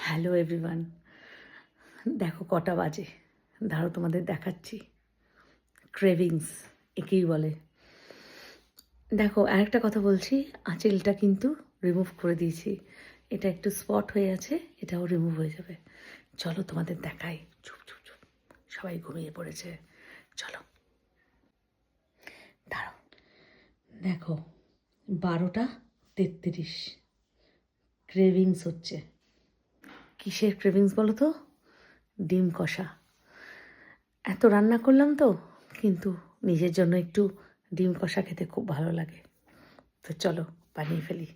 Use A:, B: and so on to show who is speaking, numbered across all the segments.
A: Hello everyone, দেখো কটা বাজে, দাঁড়াও তোমাদের দেখাচ্ছি। ক্রেভিংস একেই বলে। দেখো আরেকটা কথা বলছি, আঁচলটা কিন্তু রিমুভ করে দিয়েছি। এটা একটু স্পট হয়ে আছে, এটাও রিমুভ হয়ে যাবে। চলো তোমাদের দেখাই। চুপ চুপ চুপ, সবাই ঘুমিয়ে পড়েছে। চলো দাঁড়াও, দেখো 12:33 ক্রেভিংস হচ্ছে। কিসের ক্রেভিংস বলো তো? ডিম কষা। এত রান্না করলাম তো, কিন্তু নিজের জন্য একটু ডিম কষা খেতে খুব ভালো লাগে। তো চলো বানিয়ে ফেলি।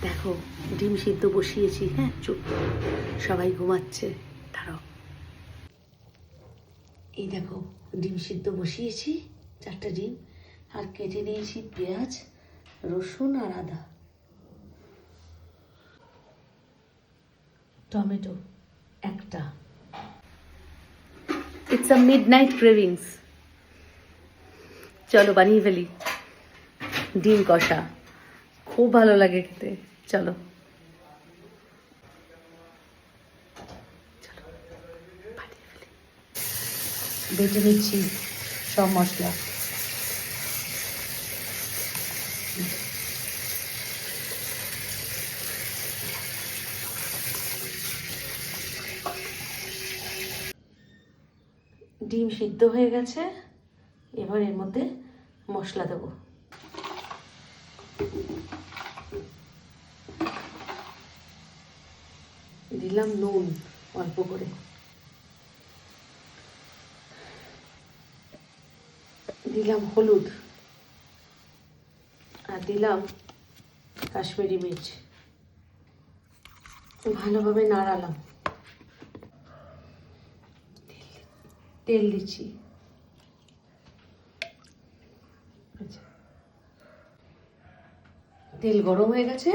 A: দেখো ডিম সিদ্ধ বসিয়েছি। হ্যাঁ চুপ, সবাই ঘুমাচ্ছে, দাঁড়াও। এই দেখো ডিম সিদ্ধ বসিয়েছি, 4টে ডিম, আর কেটে নিয়েছি পেঁয়াজ, রসুন আর আদা, টমেটো একটা। It's a midnight cravings. চলো বানিয়ে ফেলি। ডিম কষা খুব ভালো লাগে খেতে। চলো চলো বানিয়ে ফেলি। বেটে নিচ্ছি সব মশলা। ডিম সিদ্ধ হয়ে গেছে, এবার এর মধ্যে মশলা দেবো। দিলাম নুন অল্প করে, দিলাম হলুদ, আর দিলাম কাশ্মীরি মির্চ। ভালোভাবে নাড়ালাম। তেল দিচ্ছি। তেল গরম হয়ে গেছে,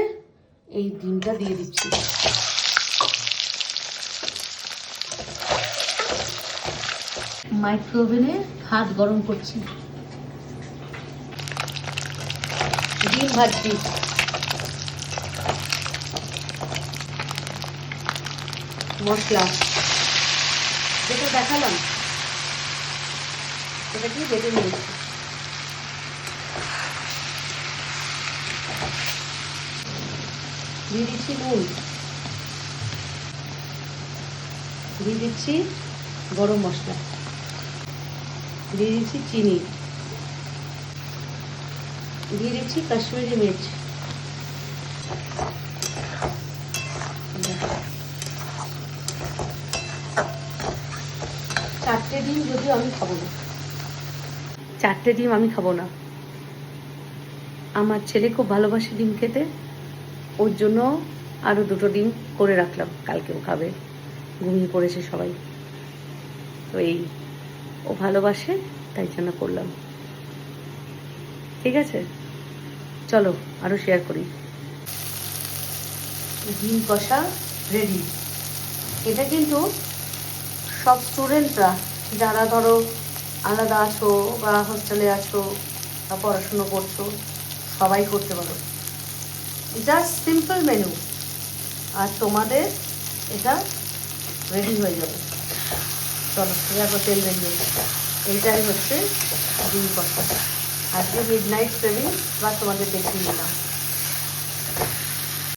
A: এই ডিমটা দিয়ে দিচ্ছি। মাইক্রোওভেনে ভাত গরম করছি। ডিম ভাজছি। মশলা যেটা দেখালাম এটা কি বেটে নিয়েছি। দিয়ে দিচ্ছি নুন, দিয়ে দিচ্ছি গরম মশলা, দিয়ে দিচ্ছি চিনি, দিয়ে দিচ্ছি কাশ্মীরি মির্চ। 4টে ডিম, যদিও আমি খাবো না। 4টে ডিম আমি খাবো না। আমার ছেলে খুব ভালোবাসে ডিম খেতে, ওর জন্য আরও 2টো ডিম করে রাখলাম, কালকেও খাবে। ঘুমিয়ে পড়েছে সবাই, তো এই ও ভালোবাসে তাই জন্য করলাম। ঠিক আছে, চলো আরও শেয়ার করি। ডিম কষা রেডি। এটা কিন্তু সব স্টুডেন্টরা, যারা ধরো আলাদা আছো বা হোস্টেলে আছো বা পড়াশুনো করছো, সবাই করতে পারো। জাস্ট সিম্পল মেনু, আর তোমাদের এটা রেডি হয়ে যাবে। চলো দেখো তেল রেডি হয়ে যাবে। এইটাই হচ্ছে ডিম কষা। আজকে মিডনাইট ক্রেভিংস বা তোমাদের দেখিয়ে নিলাম।